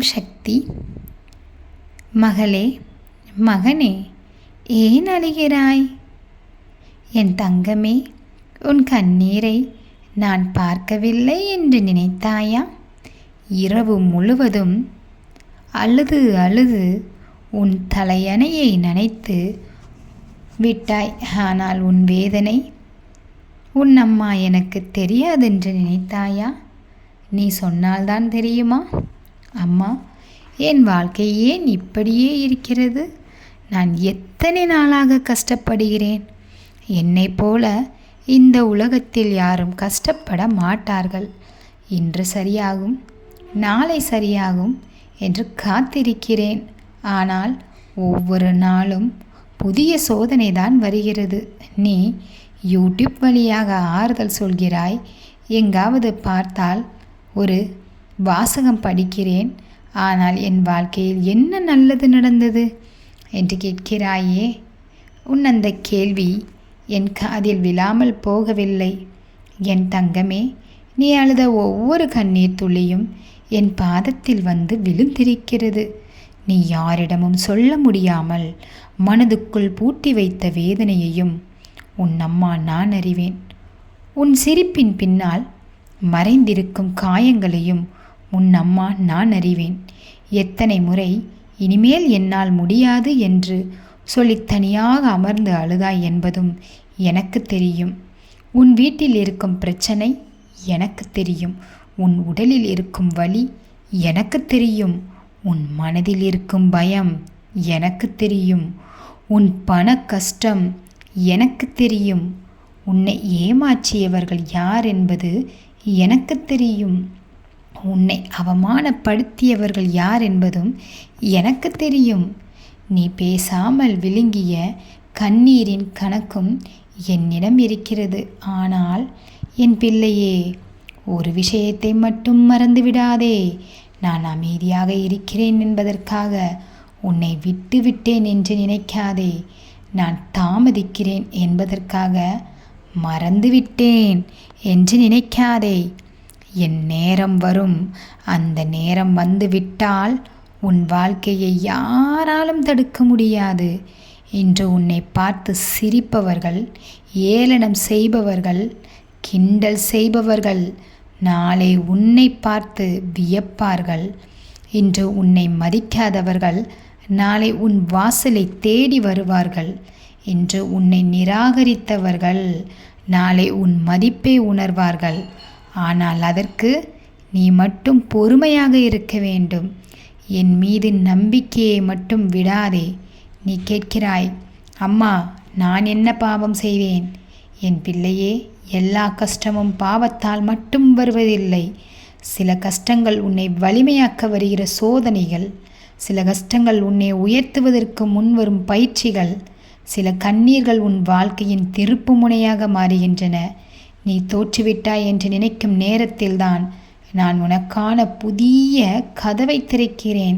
ஓம் சக்தி. மகளே, மகனே, ஏன் அழுகிறாய்? என் தங்கமே, உன் கண்ணீரை நான் பார்க்கவில்லை என்று நினைத்தாயா? இரவு முழுவதும் அழுது அழுது உன் தலையணையை நனைத்து விட்டாய். ஆனால் உன் வேதனை உன் அம்மா எனக்கு தெரியாதென்று நினைத்தாயா? நீ சொன்னால்தான் தெரியுமா? அம்மா, என் வாழ்க்கை ஏன் இப்படியே இருக்கிறது? நான் எத்தனை நாளாக கஷ்டப்படுகிறேன். என்னை போல இந்த உலகத்தில் யாரும் கஷ்டப்பட மாட்டார்கள். இன்று சரியாகும், நாளை சரியாகும் என்று காத்திருக்கிறேன். ஆனால் ஒவ்வொரு நாளும் புதிய சோதனை தான் வருகிறது. நீ யூடியூப் வழியாக ஆறுதல் சொல்கிறாய். எங்காவது பார்த்தால் ஒரு வாசகம் படிக்கிறேன், ஆனால் என் வாழ்க்கையில் என்ன நல்லது நடந்தது என்று கேட்கிறாயே. உன் அந்த கேள்வி என் காதில் விழாமல் போகவில்லை. என் தங்கமே, நீ அழுத ஒவ்வொரு கண்ணீர் துளியும் என் பாதத்தில் வந்து விழுந்திருக்கிறது. நீ யாரிடமும் சொல்ல முடியாமல் மனதுக்குள் பூட்டி வைத்த வேதனையையும் உன் அம்மா நான் அறிவேன். உன் சிரிப்பின் பின்னால் மறைந்திருக்கும் காயங்களையும் உன் அம்மா நான் அறிவேன். எத்தனை முறை இனிமேல் என்னால் முடியாது என்று சொல்லி தனியாக அமர்ந்து அழுதாய் என்பதும் எனக்கு தெரியும். உன் வீட்டில் இருக்கும் பிரச்சனை எனக்கு தெரியும். உன் உடலில் இருக்கும் வலி எனக்கு தெரியும். உன் மனதில் இருக்கும் பயம் எனக்கு தெரியும். உன் பண கஷ்டம் எனக்கு தெரியும். உன்னை ஏமாற்றியவர்கள் யார் என்பது எனக்கு தெரியும். உன்னை அவமானப்படுத்தியவர்கள் யார் என்பதும் எனக்கு தெரியும். நீ பேசாமல் விழுங்கிய கண்ணீரின் கணக்கும் என்னிடம் இருக்கிறது. ஆனால் என் பிள்ளையே, ஒரு விஷயத்தை மட்டும் மறந்துவிடாதே. நான் அமைதியாக இருக்கிறேன் என்பதற்காக உன்னை விட்டுவிட்டேன் என்று நினைக்காதே. நான் தாமதிக்கிறேன் என்பதற்காக மறந்துவிட்டேன் என்று நினைக்காதே. என் நேரம் வரும். அந்த நேரம் வந்துவிட்டால் உன் வாழ்க்கையை யாராலும் தடுக்க முடியாது. இன்று உன்னை பார்த்து சிரிப்பவர்கள், ஏளனம் செய்பவர்கள், கிண்டல் செய்பவர்கள் நாளை உன்னை பார்த்து வியப்பார்கள். இன்று உன்னை மதிக்காதவர்கள் நாளை உன் வாசலை தேடி வருவார்கள். இன்று உன்னை நிராகரித்தவர்கள் நாளை உன் மதிப்பை உணர்வார்கள். ஆனால் அதற்கு நீ மட்டும் பொறுமையாக இருக்க வேண்டும். என் மீது நம்பிக்கையை மட்டும் விடாதே. நீ கேட்கிறாய், அம்மா, நான் என்ன பாவம் செய்வேன்? என் பிள்ளையே, எல்லா கஷ்டமும் பாவத்தால் மட்டும் வருவதில்லை. சில கஷ்டங்கள் உன்னை வலிமையாக்க வருகிற சோதனைகள். சில கஷ்டங்கள் உன்னை உயர்த்துவதற்கு முன்வரும் பயிற்சிகள். சில கண்ணீர்கள் உன் வாழ்க்கையின் திருப்பு முனையாக மாறுகின்றன. நீ தோற்றுவிட்டாய் என்று நினைக்கும் நேரத்தில்தான் நான் உனக்கான புதிய கதவை திறக்கிறேன்.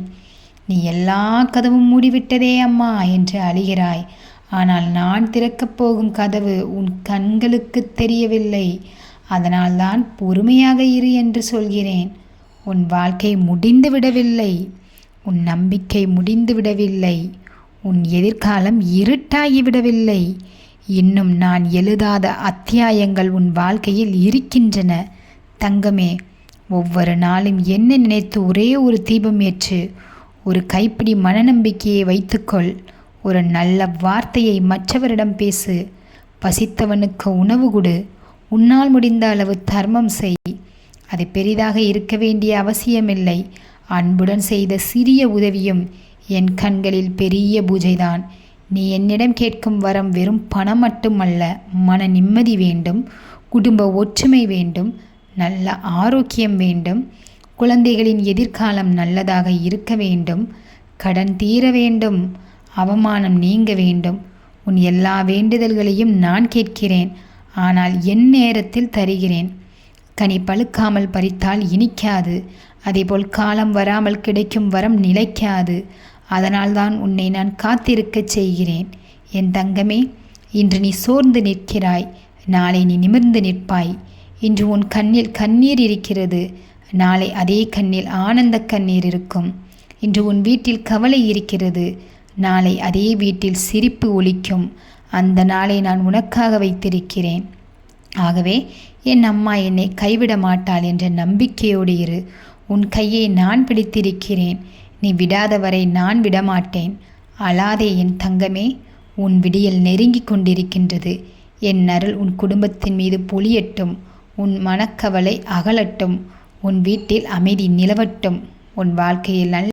நீ எல்லா கதவும் மூடிவிட்டதே அம்மா என்று அழுகிறாய். ஆனால் நான் திறக்கப் போகும் கதவு உன் கண்களுக்கு தெரியவில்லை. அதனால்தான் பொறுமையாக இரு என்று சொல்கிறேன். உன் வாழ்க்கை முடிந்து விடவில்லை. உன் நம்பிக்கை முடிந்து விடவில்லை. உன் எதிர்காலம் இருட்டாகிவிடவில்லை. இன்னும் நான் எழுதாத அத்தியாயங்கள் உன் வாழ்க்கையில் இருக்கின்றன. தங்கமே, ஒவ்வொரு நாளும் என்ன நினைத்து ஒரே ஒரு தீபம் ஏற்று, ஒரு கைப்பிடி மனநம்பிக்கையை வைத்துக்கொள். ஒரு நல்ல வார்த்தையை மற்றவரிடம் பேசு. பசித்தவனுக்கு உணவு கொடு. உன்னால் முடிந்த அளவு தர்மம் செய். அது பெரிதாக இருக்க வேண்டிய அவசியமில்லை. அன்புடன் செய்த சிறிய உதவியும் என் கண்களில் பெரிய பூஜைதான். நீ என்னிடம் கேட்கும் வரம் வெறும் பணம் மட்டுமல்ல. மன நிம்மதி வேண்டும், குடும்ப ஒற்றுமை வேண்டும், நல்ல ஆரோக்கியம் வேண்டும், குழந்தைகளின் எதிர்காலம் நல்லதாக இருக்க வேண்டும், கடன் தீர வேண்டும், அவமானம் நீங்க வேண்டும். உன் எல்லா வேண்டுதல்களையும் நான் கேட்கிறேன். ஆனால் என் நேரத்தில் தருகிறேன். கனி பழுக்காமல் பறித்தால் இனிக்காது. அதேபோல் காலம் வராமல் கிடைக்கும் வரம் நிலைக்காது. அதனால்தான் உன்னை நான் காத்திருக்கச் செய்கிறேன். என் தங்கமே, இன்று நீ சோர்ந்து நிற்கிறாய். நாளை நீ நிமிர்ந்து நிற்பாய். இன்று உன் கண்ணில் கண்ணீர் இருக்கிறது. நாளை அதே கண்ணில் ஆனந்த கண்ணீர் இருக்கும். இன்று உன் வீட்டில் கவலை இருக்கிறது, நாளை அதே வீட்டில் சிரிப்பு ஒலிக்கும். அந்த நாளை நான் உனக்காக வைத்திருக்கிறேன். ஆகவே என் அம்மா என்னை கைவிட மாட்டாள் என்ற நம்பிக்கையோடு இரு. உன் கையை நான் பிடித்திருக்கிறேன். நீ விடாதவரை நான் விடமாட்டேன். அழாதே என் தங்கமே, உன் விடியல் நெருங்கி கொண்டிருக்கின்றது. என் அருள் உன் குடும்பத்தின் மீது பொழியட்டும். உன் மனக்கவலை அகலட்டும். உன் வீட்டில் அமைதி நிலவட்டும். உன் வாழ்க்கையில் நல்ல